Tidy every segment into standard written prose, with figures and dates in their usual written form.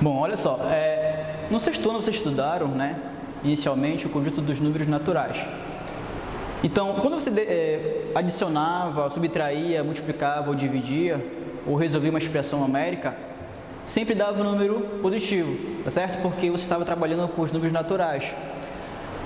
Bom, olha só, no sexto ano vocês estudaram, né, inicialmente, o conjunto dos números naturais. Então, quando você adicionava, subtraía, multiplicava ou dividia, ou resolvia uma expressão numérica, sempre dava um número positivo, tá certo? Porque você estava trabalhando com os números naturais.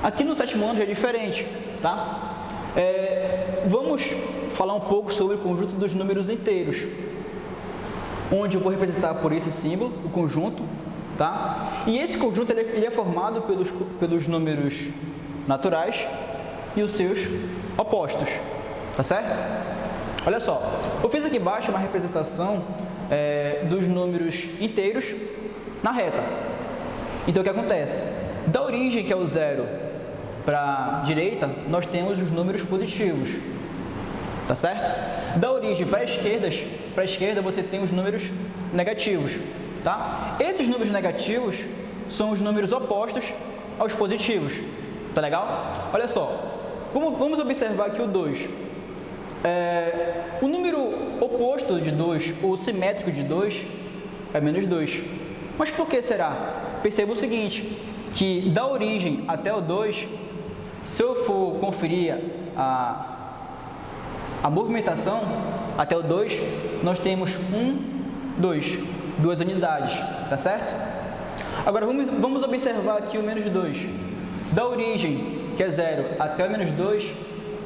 Aqui no sétimo ano já é diferente, tá? Vamos falar um pouco sobre o conjunto dos números inteiros, onde eu vou representar por esse símbolo, o conjunto, tá? E esse conjunto ele é formado pelos números naturais e os seus opostos, tá certo? Olha só, eu fiz aqui embaixo uma representação dos números inteiros na reta. Então o que acontece? Da origem, que é o zero, para a direita, nós temos os números positivos, tá certo? Da origem para a esquerda você tem os números negativos, tá? Esses números negativos são os números opostos aos positivos, tá legal? Olha só, vamos observar aqui o 2. O número oposto de 2, ou simétrico de 2, é menos 2. Mas por que será? Perceba o seguinte, que da origem até o 2, se eu for conferir a movimentação até o 2, nós temos 2 unidades, tá certo? Agora vamos observar aqui o menos 2. Da origem, que é 0, até o menos 2,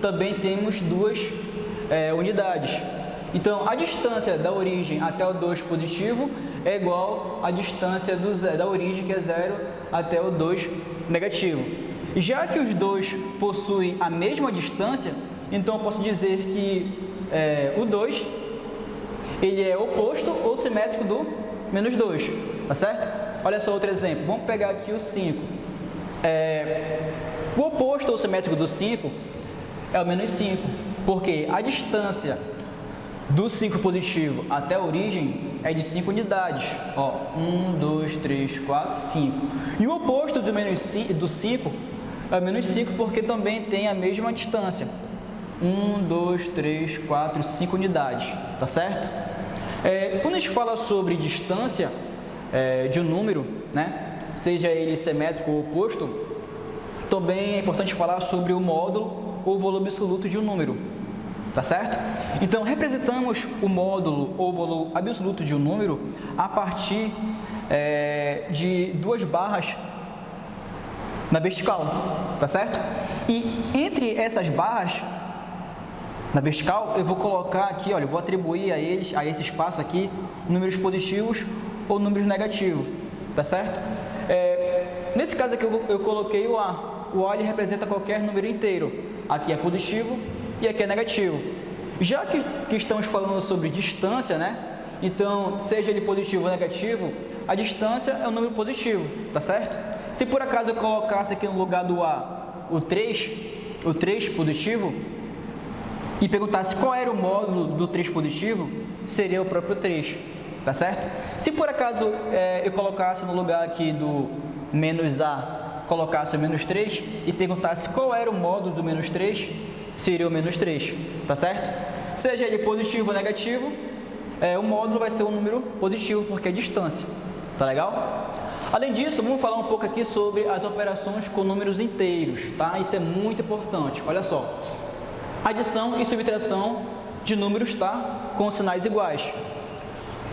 também temos 2 unidades. Então, a distância da origem até o 2 positivo é igual à distância da origem, que é 0, até o 2 negativo. Já que os dois possuem a mesma distância, então eu posso dizer que o 2 ele é oposto ou simétrico do menos 2, tá certo? Olha só outro exemplo, vamos pegar aqui o 5. O oposto ou simétrico do 5 é o menos 5, porque a distância do 5 positivo até a origem é de 5 unidades. Ó, 1, 2, 3, 4, 5. E o oposto do 5 é o menos 5, porque também tem a mesma distância. 1, 2, 3, 4, 5 unidades, tá certo? Quando a gente fala sobre distância de um número, né, seja ele simétrico ou oposto, também é importante falar sobre o módulo ou valor absoluto de um número, tá certo? Então, representamos o módulo ou valor absoluto de um número a partir de 2 barras na vertical, tá certo? E entre essas barras na vertical, eu vou colocar aqui, olha, eu vou atribuir a esse espaço aqui, números positivos ou números negativos, tá certo? Nesse caso aqui eu coloquei o A. O A ele representa qualquer número inteiro. Aqui é positivo e aqui é negativo. Já que estamos falando sobre distância, né? Então, seja ele positivo ou negativo, a distância é um número positivo, tá certo? Se por acaso eu colocasse aqui no lugar do A o 3 positivo, e perguntasse qual era o módulo do 3 positivo, seria o próprio 3, tá certo? Se por acaso eu colocasse no lugar aqui do menos A, colocasse o menos 3 e perguntasse qual era o módulo do menos 3, seria o menos 3, tá certo? Seja ele positivo ou negativo, o módulo vai ser um número positivo, porque é distância, tá legal? Além disso, vamos falar um pouco aqui sobre as operações com números inteiros, tá? Isso é muito importante, olha só. Adição e subtração de números, tá? Com sinais iguais.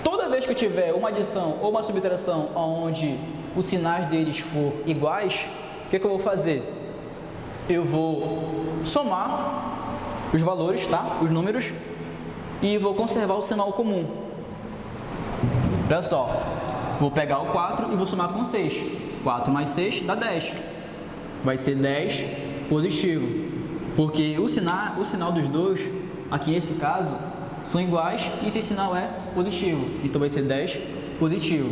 Toda vez que eu tiver uma adição ou uma subtração onde os sinais deles for iguais, o que eu vou fazer? Eu vou somar os valores, tá? Os números, e vou conservar o sinal comum. Olha só, vou pegar o 4 e vou somar com 6. 4 mais 6 dá 10. Vai ser 10 positivo. Porque o sinal dos dois, aqui nesse caso, são iguais e esse sinal é positivo. Então vai ser 10 positivo.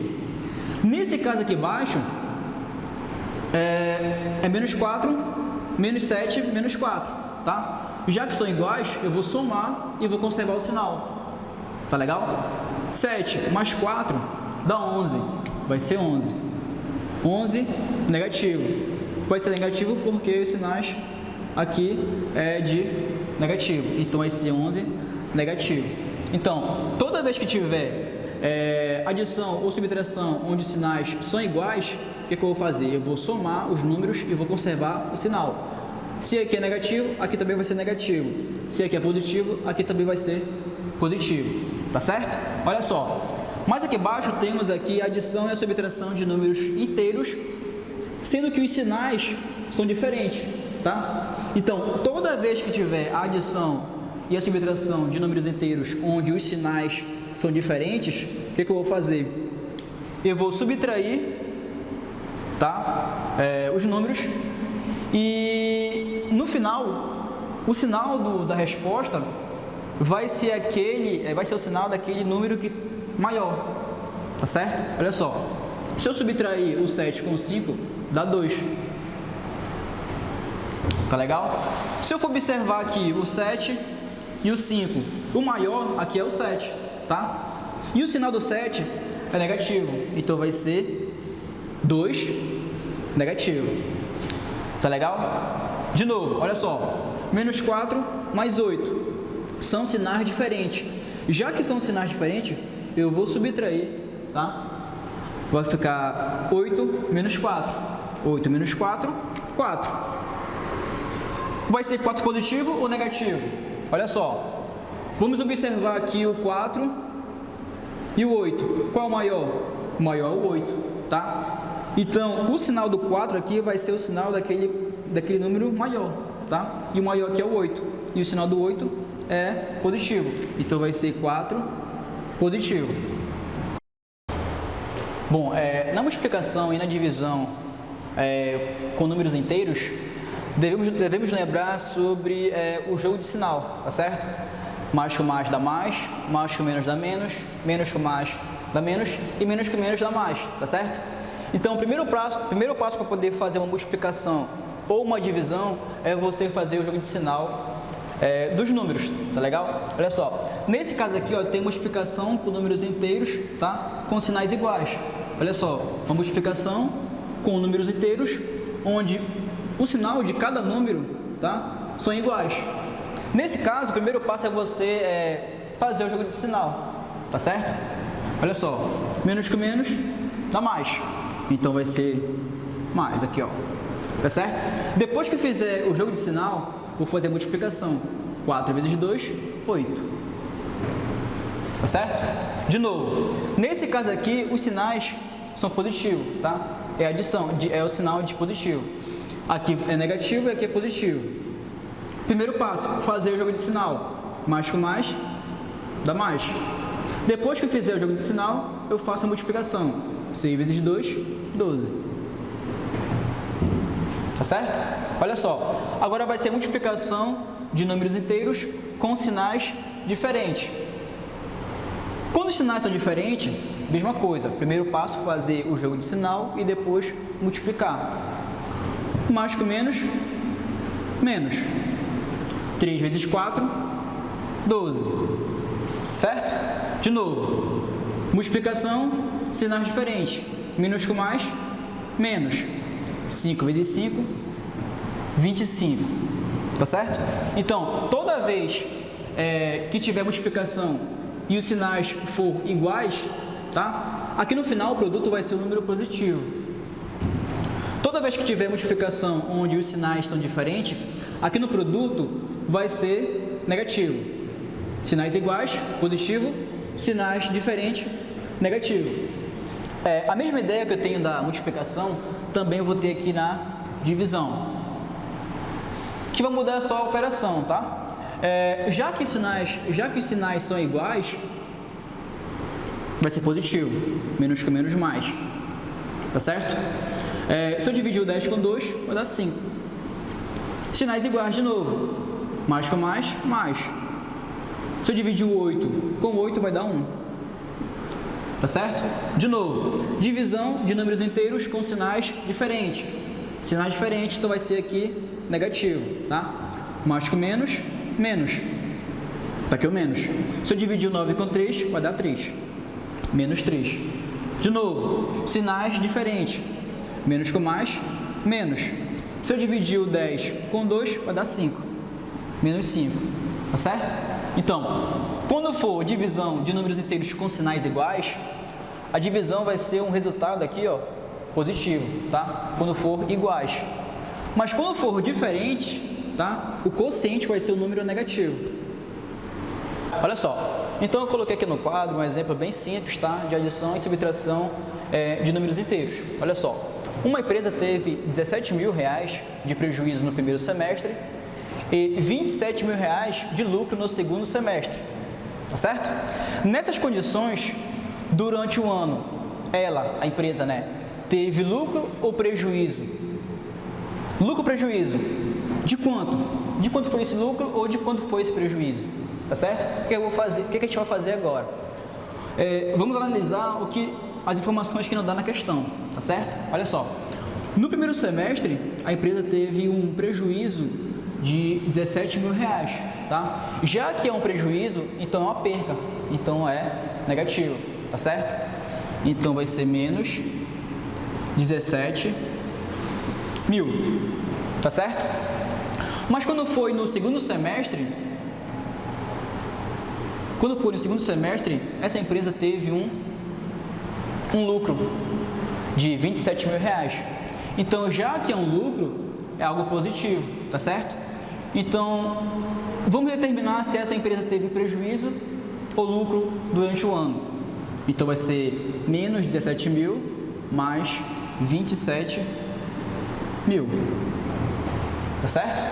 Nesse caso aqui embaixo, é menos 4, menos 7, menos 4, tá? Já que são iguais, eu vou somar e vou conservar o sinal. Tá legal? 7 mais 4 dá 11. Vai ser 11. 11 negativo. Vai ser negativo porque os sinais aqui é de negativo, então esse 11 negativo. Então, toda vez que tiver adição ou subtração onde os sinais são iguais, o que eu vou fazer? Eu vou somar os números e vou conservar o sinal. Se aqui é negativo, aqui também vai ser negativo. Se aqui é positivo, aqui também vai ser positivo. Tá certo? Olha só. Mais aqui embaixo temos aqui a adição e a subtração de números inteiros, sendo que os sinais são diferentes, tá? Então, toda vez que tiver a adição e a subtração de números inteiros onde os sinais são diferentes, o que eu vou fazer? Eu vou subtrair, tá? Os números e no final, o sinal da resposta vai ser o sinal daquele número maior, tá certo? Olha só, se eu subtrair o 7 com 5, dá 2. Tá legal? Se eu for observar aqui o 7 e o 5, o maior aqui é o 7, tá? E o sinal do 7 é negativo, então vai ser 2 negativo. Tá legal? De novo, olha só, menos 4 mais 8 são sinais diferentes. Já que são sinais diferentes, eu vou subtrair, tá? Vai ficar 8 menos 4. 8 menos 4, 4. Vai ser 4 positivo ou negativo? Olha só, vamos observar aqui o 4 e o 8. Qual é o maior? O maior é o 8, tá? Então, o sinal do 4 aqui vai ser o sinal daquele número maior, tá? E o maior aqui é o 8. E o sinal do 8 é positivo. Então, vai ser 4 positivo. Bom, na multiplicação e na divisão com números inteiros, devemos lembrar sobre o jogo de sinal, tá certo? Mais com mais dá mais com menos dá menos com mais dá menos e menos com menos dá mais, tá certo? Então, o primeiro passo para poder fazer uma multiplicação ou uma divisão é você fazer o jogo de sinal dos números, tá legal? Olha só, nesse caso aqui, ó, tem multiplicação com números inteiros, tá? Com sinais iguais. Olha só, uma multiplicação com números inteiros, onde o sinal de cada número, tá? São iguais. Nesse caso, o primeiro passo é você fazer o jogo de sinal, tá certo? Olha só, menos com menos dá mais. Então vai ser mais aqui, ó. Tá certo? Depois que fizer o jogo de sinal, vou fazer a multiplicação. 4 vezes 2, 8. Tá certo? De novo, nesse caso aqui, os sinais são positivos, tá? É adição, é o sinal de positivo. Aqui é negativo e aqui é positivo. Primeiro passo, fazer o jogo de sinal. Mais com mais, dá mais. Depois que eu fizer o jogo de sinal, eu faço a multiplicação. 6 vezes 2, 12. Tá certo? Olha só, agora vai ser a multiplicação de números inteiros com sinais diferentes. Quando os sinais são diferentes, mesma coisa. Primeiro passo, fazer o jogo de sinal e depois multiplicar. Mais com menos, menos. 3 vezes 4, 12. Certo? De novo, multiplicação, sinais diferentes. Menos com mais, menos. 5 vezes 5, 25. Tá certo? Então, toda vez que tiver multiplicação e os sinais for iguais, tá? Aqui no final o produto vai ser um número positivo. Toda vez que tiver multiplicação onde os sinais são diferentes, aqui no produto vai ser negativo. Sinais iguais, positivo. Sinais diferentes, negativo. A mesma ideia que eu tenho da multiplicação, também eu vou ter aqui na divisão. Que vai mudar só a operação, tá? Já que os sinais são iguais, vai ser positivo. Menos com menos, mais. Tá certo? Se eu dividir o 10 com 2, vai dar 5. Sinais iguais de novo. Mais com mais, mais. Se eu dividir o 8 com 8, vai dar 1. Tá certo? De novo, divisão de números inteiros com sinais diferentes. Sinais diferentes, então vai ser aqui negativo, tá? Mais com menos, menos. Tá aqui o menos. Se eu dividir o 9 com 3, vai dar 3. Menos 3. De novo, sinais diferentes. Menos com mais, menos. Se eu dividir o 10 com 2, vai dar 5. Menos 5. Tá certo? Então, Quando for divisão de números inteiros com sinais iguais, a divisão vai ser um resultado aqui, ó, positivo, tá? Quando for iguais. Mas quando for diferente, tá? O quociente vai ser o número negativo. Olha só, então eu coloquei aqui no quadro um exemplo bem simples, tá? De adição e subtração de números inteiros. Olha só, uma empresa teve R$17 mil de prejuízo no primeiro semestre e R$27 mil de lucro no segundo semestre, tá certo? Nessas condições, durante o ano, a empresa, né, teve lucro ou prejuízo? Lucro ou prejuízo? De quanto? De quanto foi esse lucro ou de quanto foi esse prejuízo? Tá certo? O que eu vou fazer? O que a gente vai fazer agora? Vamos analisar as informações que não dá na questão, tá certo? Olha só. No primeiro semestre, a empresa teve um prejuízo de R$17 mil, tá? Já que é um prejuízo, então é uma perca, então é negativo, tá certo? Então vai ser menos 17 mil, tá certo? Mas quando foi no segundo semestre, essa empresa teve um lucro de R$27 mil. Então, já que é um lucro, é algo positivo, tá certo? Então, vamos determinar se essa empresa teve prejuízo ou lucro durante o ano. Então, vai ser menos 17 mil mais 27 mil, tá certo?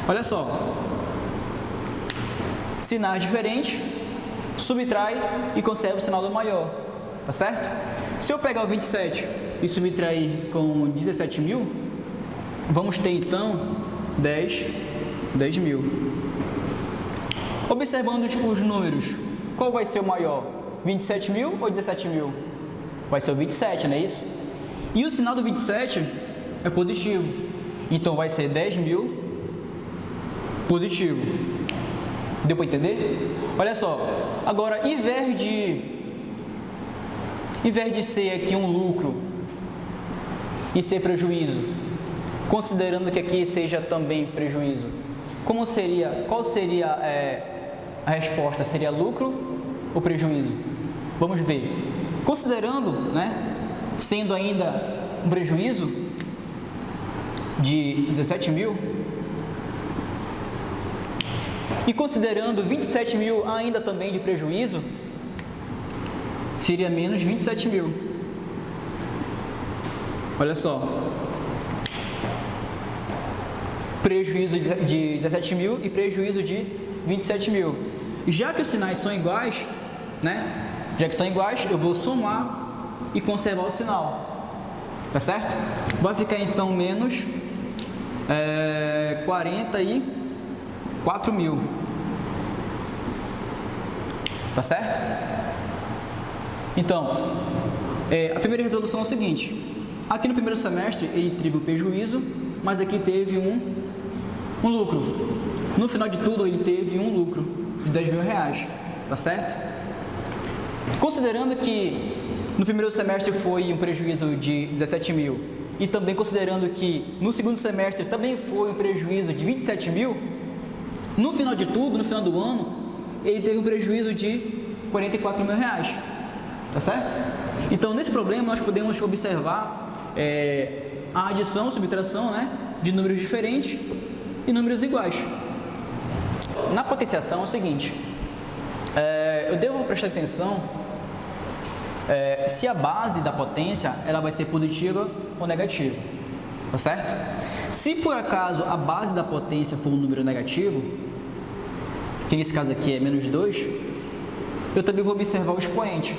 Olha só, sinais diferentes, subtrai e conserva o sinal do maior, tá certo? Se eu pegar o 27 e subtrair com 17 mil, vamos ter então 10 mil. Observando os números, qual vai ser o maior? 27 mil ou 17 mil? Vai ser o 27, não é isso? E o sinal do 27 é positivo, então vai ser 10 mil positivo. Deu para entender? Olha só, agora em vez de ser aqui um lucro e ser prejuízo, considerando que aqui seja também prejuízo, qual seria a resposta? Seria lucro ou prejuízo? Vamos ver. Considerando, né, sendo ainda um prejuízo de 17 mil, e considerando 27 mil ainda também de prejuízo, seria menos 27 mil. Olha só. Prejuízo de 17 mil e prejuízo de 27 mil. Já que os sinais são iguais, né? Já que são iguais, eu vou somar e conservar o sinal. Tá certo? Vai ficar então menos 44 mil. Tá certo? Então, a primeira resolução é o seguinte. Aqui no primeiro semestre ele teve o prejuízo, mas aqui teve um lucro. No final de tudo ele teve um lucro de 10 mil reais. Tá certo? Considerando que no primeiro semestre foi um prejuízo de 17 mil e também considerando que no segundo semestre também foi um prejuízo de 27 mil, no final de tudo, no final do ano, ele teve um prejuízo de 44 mil reais, tá certo? Então, nesse problema, nós podemos observar a adição, subtração, né, de números diferentes e números iguais. Na potenciação é o seguinte, eu devo prestar atenção se a base da potência ela vai ser positiva ou negativa, tá certo? Se por acaso a base da potência for um número negativo, que nesse caso aqui é menos 2, eu também vou observar o expoente.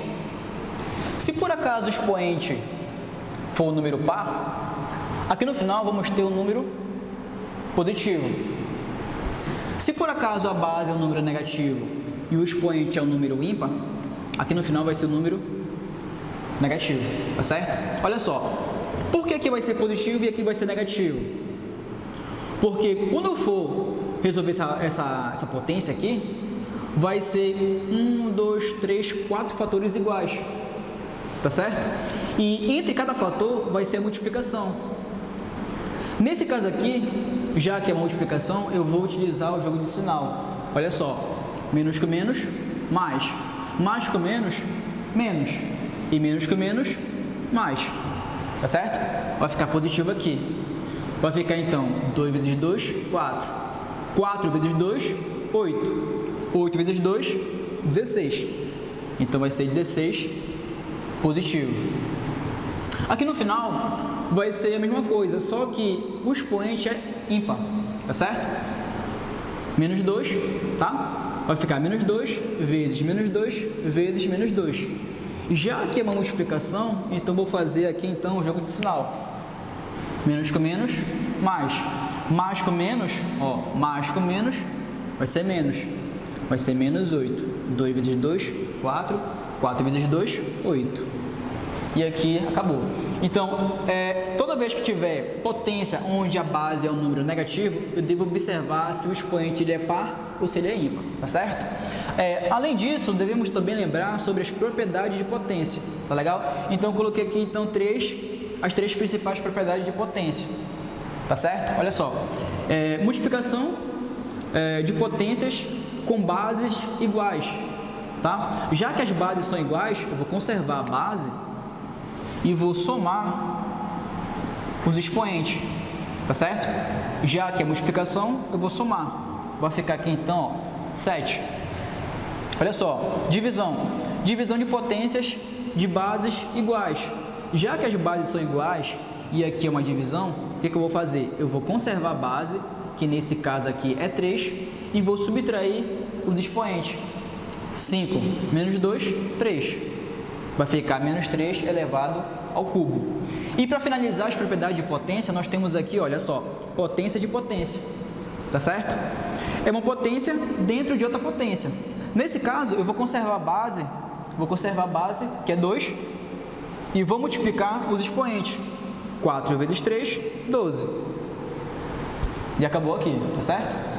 Se por acaso o expoente for um número par, aqui no final vamos ter um número positivo. Se por acaso a base é um número negativo e o expoente é um número ímpar, aqui no final vai ser um número negativo, tá certo? Olha só, por que aqui vai ser positivo e aqui vai ser negativo? Porque quando eu for resolver essa potência aqui, vai ser 1, 2, 3, 4 fatores iguais, tá certo? E entre cada fator vai ser a multiplicação. Nesse caso aqui, já que é uma multiplicação, eu vou utilizar o jogo de sinal. Olha só, menos com menos, mais. Mais com menos, menos. E menos com menos, mais. Tá certo? Vai ficar positivo aqui. Vai ficar então 2 vezes 2, 4. 4 vezes 2, 8. 8 vezes 2, 16. Então vai ser 16 positivo. Aqui no final vai ser a mesma coisa, só que o expoente é ímpar, tá certo? Menos 2, tá? Vai ficar menos 2 vezes menos 2 vezes menos 2. Já que é uma multiplicação, então vou fazer aqui então o jogo de sinal. Menos com menos, mais. Mais com menos, ó, mais com menos, vai ser menos. Vai ser menos 8. 2 vezes 2, 4. 4 vezes 2, 8. E aqui acabou. Então, toda vez que tiver potência onde a base é um número negativo, eu devo observar se o expoente ele é par ou se ele é ímpar, tá certo? Além disso, devemos também lembrar sobre as propriedades de potência, tá legal? Então, eu coloquei aqui então as três principais propriedades de potência, tá certo? Olha só, multiplicação de potências com bases iguais, tá? Já que as bases são iguais, eu vou conservar a base e vou somar os expoentes, tá certo? Já que é multiplicação, eu vou somar. Vai ficar aqui então, ó, 7. Olha só, divisão. Divisão de potências de bases iguais. Já que as bases são iguais e aqui é uma divisão, o que eu vou fazer? Eu vou conservar a base, que nesse caso aqui é 3, e vou subtrair os expoentes. 5 menos 2, 3. Vai ficar menos 3 elevado ao cubo. E para finalizar as propriedades de potência, nós temos aqui, olha só, potência de potência, tá certo? É uma potência dentro de outra potência. Nesse caso, eu vou conservar a base, que é 2, e vou multiplicar os expoentes. 4 vezes 3, 12. E acabou aqui, tá certo?